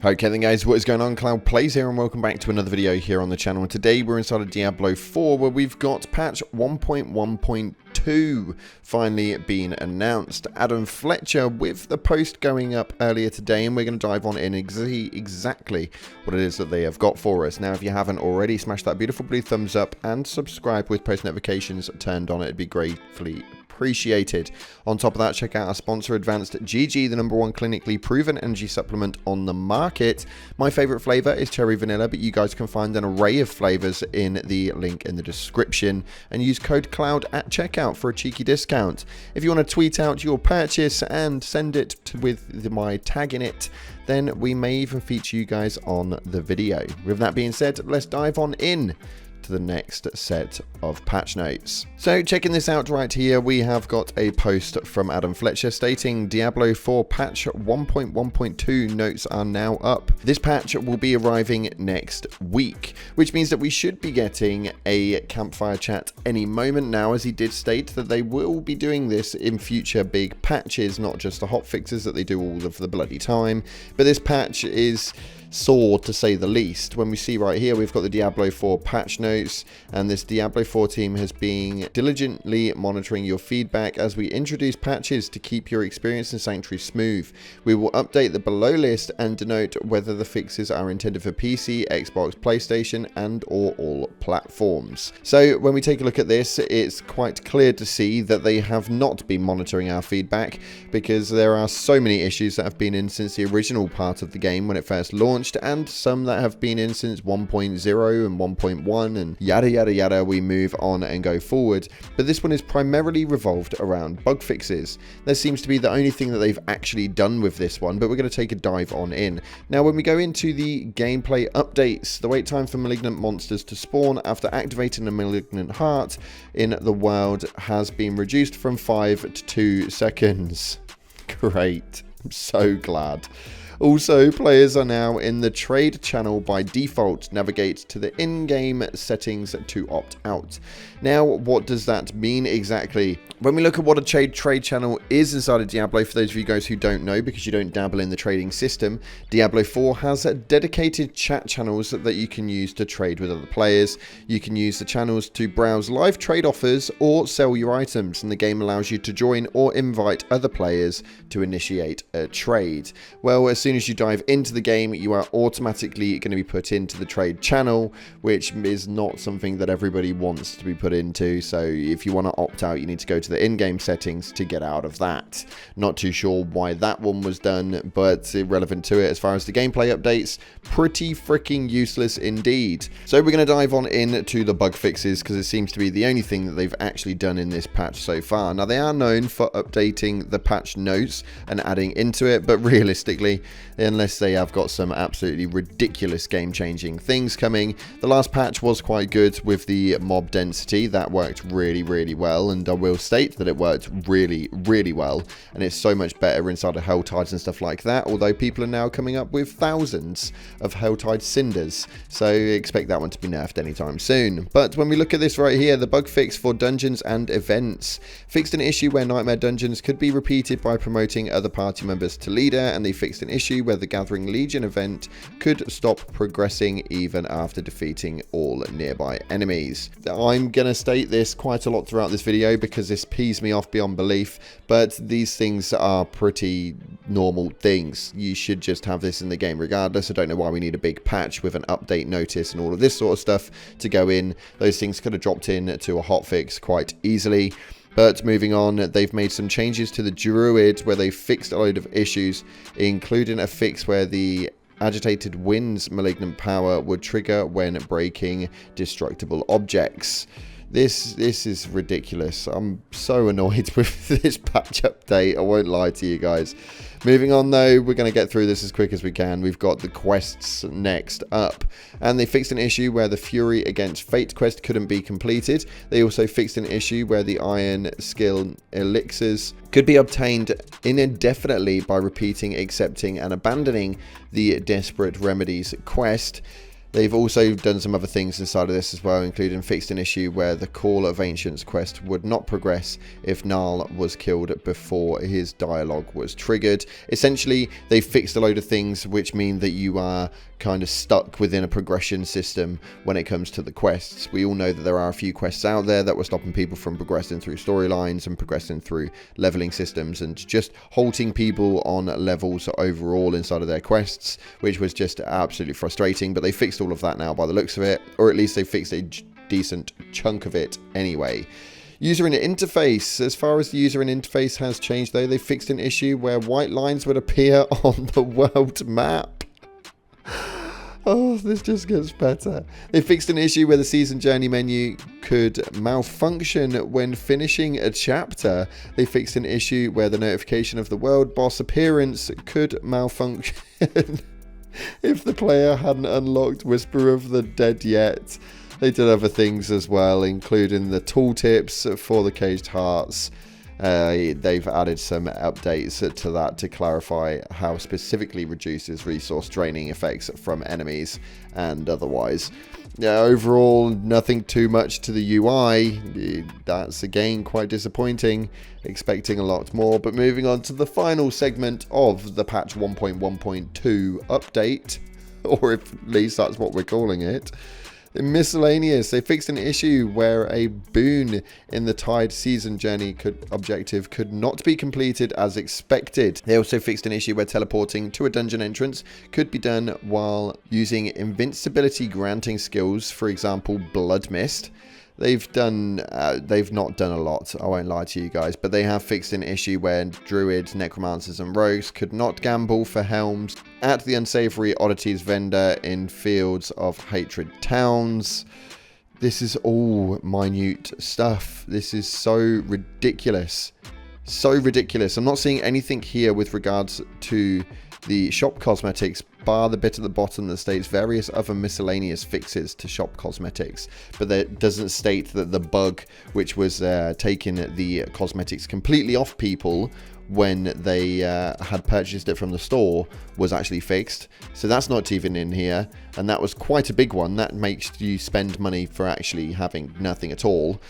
Okay then guys, what is going on? Cloud Plays here and welcome back to another video here on the channel. And today we're inside of Diablo 4 where we've got patch 1.1.2 finally being announced. Adam Fletcher with the post going up earlier today, and we're going to dive on in and see exactly what it is that they have got for us. Now if you haven't already, smash that beautiful blue thumbs up and subscribe with post notifications turned on. It'd be gratefully appreciated. On top of that, check out our sponsor Advanced GG, the #1 clinically proven energy supplement on the market. My favorite flavor is cherry vanilla, but you guys can find an array of flavors in the link in the description and use code CLOUD at checkout for a cheeky discount. If you want to tweet out your purchase and send it with my tag in it, then we may even feature you guys on the video. With that being said, let's dive on in to the next set of patch notes. So checking this out right here, we have got a post from Adam Fletcher stating Diablo 4 patch 1.1.2 notes are now up. This patch will be arriving next week, which means that we should be getting a campfire chat any moment now, as he did state that they will be doing this in future big patches, not just the hotfixes that they do all of the bloody time, but this patch is sore to say the least. When we see right here, we've got the Diablo 4 patch notes, and this Diablo 4 team has been diligently monitoring your feedback as we introduce patches to keep your experience in Sanctuary smooth. We will update the below list and denote whether the fixes are intended for PC, Xbox, PlayStation, and or all platforms. So when we take a look at this, it's quite clear to see that they have not been monitoring our feedback, because there are so many issues that have been in since the original part of the game when it first launched, and some that have been in since 1.0 and 1.1 and yada yada yada. We move on and go forward, but this one is primarily revolved around bug fixes. There seems to be the only thing that they've actually done with this one, but we're going to take a dive on in. Now when we go into the gameplay updates, the wait time for malignant monsters to spawn after activating a malignant heart in the world has been reduced from 5 to 2 seconds. Great, I'm so glad. Also, players are now in the trade channel by default. Navigate to the in-game settings to opt out. Now, what does that mean exactly? When we look at what a trade channel is inside of Diablo, for those of you guys who don't know, because you don't dabble in the trading system, Diablo 4 has dedicated chat channels that you can use to trade with other players. You can use the channels to browse live trade offers or sell your items, and the game allows you to join or invite other players to initiate a trade. Well, as soon as you dive into the game, you are automatically going to be put into the trade channel, which is not something that everybody wants to be put into. So if you want to opt out, you need to go to the in-game settings to get out of that. Not too sure why that one was done, but irrelevant to it. As far as the gameplay updates, pretty freaking useless indeed. So we're going to dive on into the bug fixes, because it seems to be the only thing that they've actually done in this patch so far. Now they are known for updating the patch notes and adding into it, but realistically, unless they have got some absolutely ridiculous game-changing things coming. The last patch was quite good with the mob density. That worked really, really well, and I will state that it worked really, really well, and it's so much better inside of Helltides and stuff like that, although people are now coming up with thousands of Helltide cinders, so expect that one to be nerfed anytime soon. But when we look at this right here, the bug fix for dungeons and events fixed an issue where nightmare dungeons could be repeated by promoting other party members to leader, and they fixed an issue where the Gathering Legion event could stop progressing even after defeating all nearby enemies. I'm going to state this quite a lot throughout this video because this pees me off beyond belief, but these things are pretty normal things. You should just have this in the game regardless. I don't know why we need a big patch with an update notice and all of this sort of stuff to go in. Those things could have dropped in to a hotfix quite easily. But moving on, they've made some changes to the Druid where they fixed a load of issues, including a fix where the agitated wind's malignant power would trigger when breaking destructible objects. This is ridiculous. I'm so annoyed with this patch update. I won't lie to you guys. Moving on though, we're going to get through this as quick as we can. We've got the quests next up, and they fixed an issue where the Fury Against Fate quest couldn't be completed. They also fixed an issue where the Iron Skill Elixirs could be obtained indefinitely by repeating, accepting and abandoning the Desperate Remedies quest. They've also done some other things inside of this as well, including fixed an issue where the Call of Ancients quest would not progress if Narl was killed before his dialogue was triggered. Essentially, they fixed a load of things which mean that you are kind of stuck within a progression system when it comes to the quests. We all know that there are a few quests out there that were stopping people from progressing through storylines and progressing through leveling systems and just halting people on levels overall inside of their quests, which was just absolutely frustrating. But they fixed all of that now by the looks of it, or at least they fixed a decent chunk of it anyway. User interface. As far as the user interface has changed though, they fixed an issue where white lines would appear on the world map. Oh, this just gets better. They fixed an issue where the season journey menu could malfunction when finishing a chapter. They fixed an issue where the notification of the world boss appearance could malfunction if the player hadn't unlocked Whisper of the Dead yet. They did other things as well, including the tooltips for the Caged Hearts. They've added some updates to that to clarify how specifically reduces resource draining effects from enemies and otherwise. Overall, nothing too much to the UI. That's again quite disappointing. Expecting a lot more. But moving on to the final segment of the patch 1.1.2 update, or at least that's what we're calling it. Miscellaneous. They fixed an issue where a boon in the Tide season journey objective could not be completed as expected. They also fixed an issue where teleporting to a dungeon entrance could be done while using invincibility granting skills, for example Blood Mist. They've not done a lot, I won't lie to you guys, but they have fixed an issue where druids, necromancers and rogues could not gamble for helms at the unsavory oddities vendor in Fields of Hatred towns. This is all minute stuff. This is so ridiculous. So ridiculous. I'm not seeing anything here with regards to the shop cosmetics, bar the bit at the bottom that states various other miscellaneous fixes to shop cosmetics, but that doesn't state that the bug which was taking the cosmetics completely off people when they had purchased it from the store was actually fixed. So that's not even in here, and that was quite a big one. That makes you spend money for actually having nothing at all.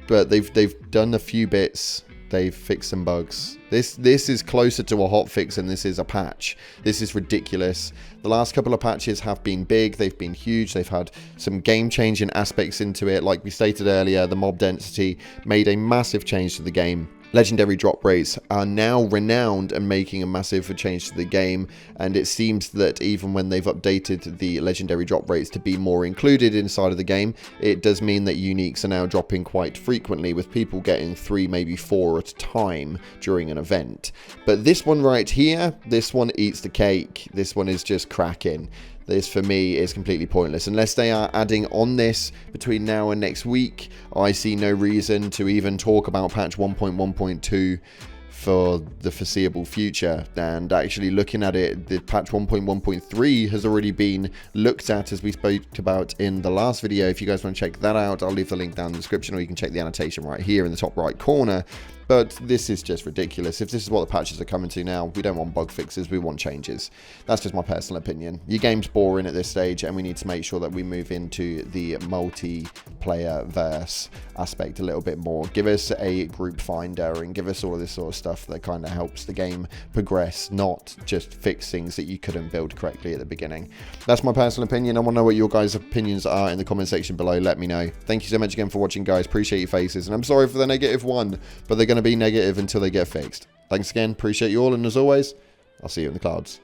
But they've done a few bits. They've fixed some bugs. This is closer to a hotfix than this is a patch. This is ridiculous. The last couple of patches have been big. They've been huge. They've had some game-changing aspects into it. Like we stated earlier, the mob density made a massive change to the game. Legendary drop rates are now renowned and making a massive change to the game, and it seems that even when they've updated the legendary drop rates to be more included inside of the game, it does mean that uniques are now dropping quite frequently, with people getting 3, maybe 4 at a time during an event. But this one right here, this one eats the cake. This one is just cracking. This, for me, is completely pointless. Unless they are adding on this between now and next week, I see no reason to even talk about patch 1.1.2 for the foreseeable future. And actually looking at it, the patch 1.1.3 has already been looked at, as we spoke about in the last video. If you guys want to check that out, I'll leave the link down in the description, or you can check the annotation right here in the top right corner. But this is just ridiculous. If this is what the patches are coming to now, we don't want bug fixes, we want changes. That's just my personal opinion. Your game's boring at this stage, and we need to make sure that we move into the multiplayer verse aspect a little bit more. Give us a group finder and give us all of this sort of stuff that kind of helps the game progress, not just fix things that you couldn't build correctly at the beginning. That's my personal opinion. I want to know what your guys' opinions are in the comment section below. Let me know. Thank you so much again for watching, guys. Appreciate your faces, and I'm sorry for the negative one, but they're going to be negative until they get fixed. Thanks again, appreciate you all, and as always, I'll see you in the clouds.